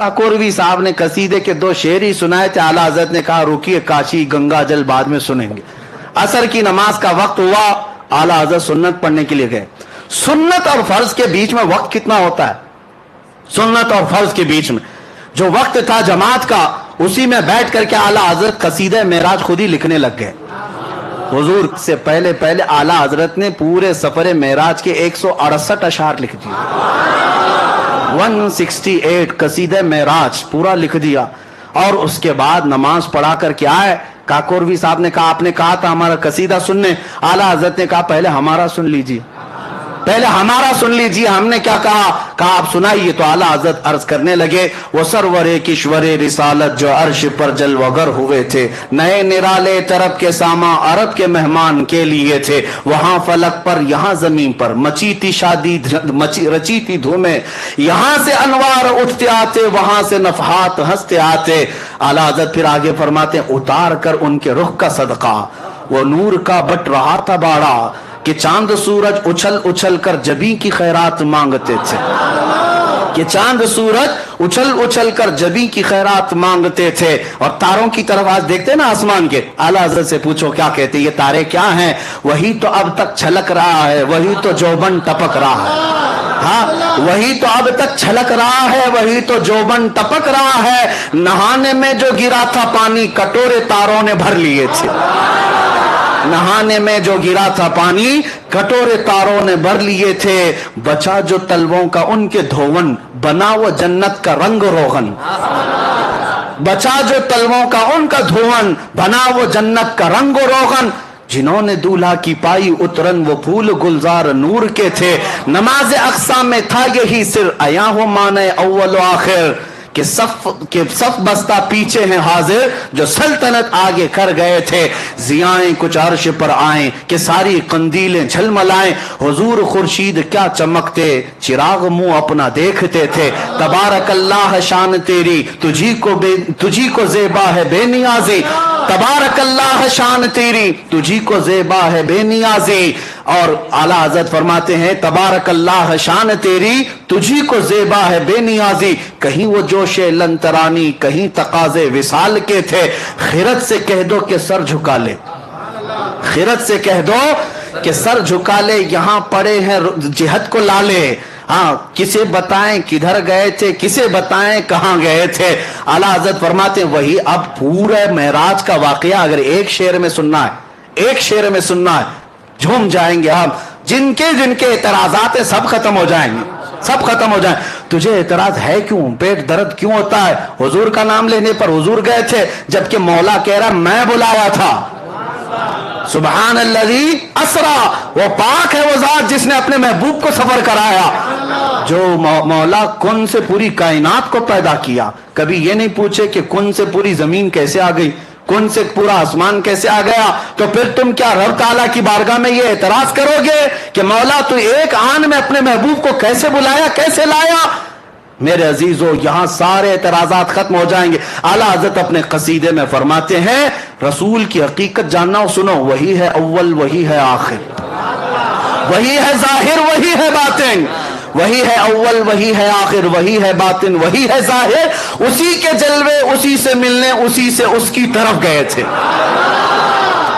काकोरवी साहब ने कसीदे के 2 शेर ही सुनाए थे। आला हजरत ने कहा रुकिए काशी गंगा जल बाद में सुनेंगे। असर की नमाज का वक्त हुआ, आला हजरत सुन्नत पढ़ने के लिए गए। सुन्नत और फर्ज के बीच में वक्त कितना होता है? सुन्नत और फर्ज के बीच में जो वक्त था जमात का, उसी में बैठ करके आला हजरत कसीदे मेराज खुद ही लिखने लग गए। हुजूर से पहले पहले आला हजरत ने पूरे सफर मेराज के 168 अशार लिख दिए। 168 कसीदे मेराज पूरा लिख दिया। और उसके बाद नमाज पढ़ा कर क्या है, काकोरवी साहब ने कहा आपने कहा था हमारा कसीदा सुनने। आला हजरत ने कहा पहले हमारा सुन लीजिए, पहले हमारा सुन लीजिए। हमने क्या कहा आप सुनाइए। तो आला हजरत अर्ज करने लगे वो सरवरे किश्वरे रिसालत जो अर्श पर जलवगर हुए थे, नए निराले तरफ के सामा अरब के मेहमान के लिए थे। वहां फलक पर यहाँ जमीन पर मची थी शादी रची थी धूमें, यहाँ से अनवार उठते आते वहां से नफहात हंसते आते। आला हजरत फिर आगे फरमाते उतार कर उनके रुख का सदका वो नूर का बट रहा था बाड़ा कि चांद सूरज उछल उछल कर जबी की खैरात मांगते थे, कि चांद सूरज उछल उछल कर जबी की खैरात मांगते थे। और तारों की तरफ आज देखते ना आसमान के, आला हज़रत से पूछो क्या कहते ये तारे क्या हैं? वही तो अब तक छलक रहा है, वही तो जोबन टपक रहा है। हाँ, वही तो अब तक छलक रहा है, वही तो जोबन टपक रहा है। नहाने में जो गिरा था पानी कटोरे तारों ने भर लिए थे, नहाने में जो गिरा था पानी कटोरे तारों ने भर लिए थे। बचा जो तलवों का उनके धोवन बना वो जन्नत का रंग रोगन, बचा जो तलवों का उनका धोवन बना वो जन्नत का रंग रोगन। जिन्होंने दूल्हा की पाई उतरन वो फूल गुलजार नूर के थे। नमाज अक्सा में था यही सिर अया हो माने अव्वल आखिर, कि सफ बस्ता पीछे हैं हाजिर जो सल्तनत आगे कर गए थे। जियाएं कुछ अर्श पर आए कि सारी कंदीलें झलमलाएं। हुजूर खुर्शीद क्या चमकते चिराग मुंह अपना देखते थे। तबारक अल्लाह शान तेरी तुझी को ज़ेबा है बेनियाजी, तबारक अल्लाह शान तेरी तुझी को ज़ेबा है बेनियाजी। और आला हज़रत फरमाते हैं तबारक अल्लाह शान तेरी तुझी को ज़ेबा है बेनियाजी। कहीं वो जोशे लंतरानी कहीं तकाजे विसाल के थे। खिरत से कह दो कि सर झुका ले, खिरत से कह दो कि सर झुका ले, यहाँ पड़े हैं जिहद को लाले। हाँ, किसे बताएं किधर गए थे, किसे बताएं कहाँ गए थे। आला हज़रत फरमाते हैं वही अब पूरे मेराज का वाकया अगर एक शेर में सुनना है, एक शेर में सुनना है, झूम जाएंगे हम। जिनके जिनके एतराजात है सब खत्म हो जाएंगे, सब खत्म हो जाए। तुझे एतराज है क्यों, पेट दर्द क्यों होता है? हुजूर का नाम लेने पर हुजूर गए थे, जबकि मौला कह रहा मैं बुलाया था। सुबहान अल्लज़ी असरा, वो पाक है वो जात जिसने अपने महबूब को सफर कराया। जो मौला कुन से पूरी कायनात को पैदा किया, कभी ये नहीं पूछे कि कुन से पूरी जमीन कैसे आ गई, कुन से पूरा आसमान कैसे आ गया। तो फिर तुम क्या रब ताला की बारगाह में ये एतराज करोगे कि मौला तू एक आन में अपने महबूब को कैसे बुलाया, कैसे लाया? मेरे अजीजों, यहां सारे एतराजात खत्म हो जाएंगे। आला हज़रत अपने कसीदे में फरमाते हैं रसूल की हकीकत जानना हो, सुनो, वही है अव्वल वही है आखिर, वही है जाहिर वही है बातिन, वही है अव्वल वही है आखिर, वही है बातिन वही है जाहिर। उसी के जलवे उसी से मिलने उसी से उसकी तरफ गए थे,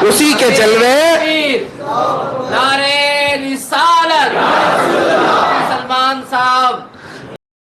उसी के जलवे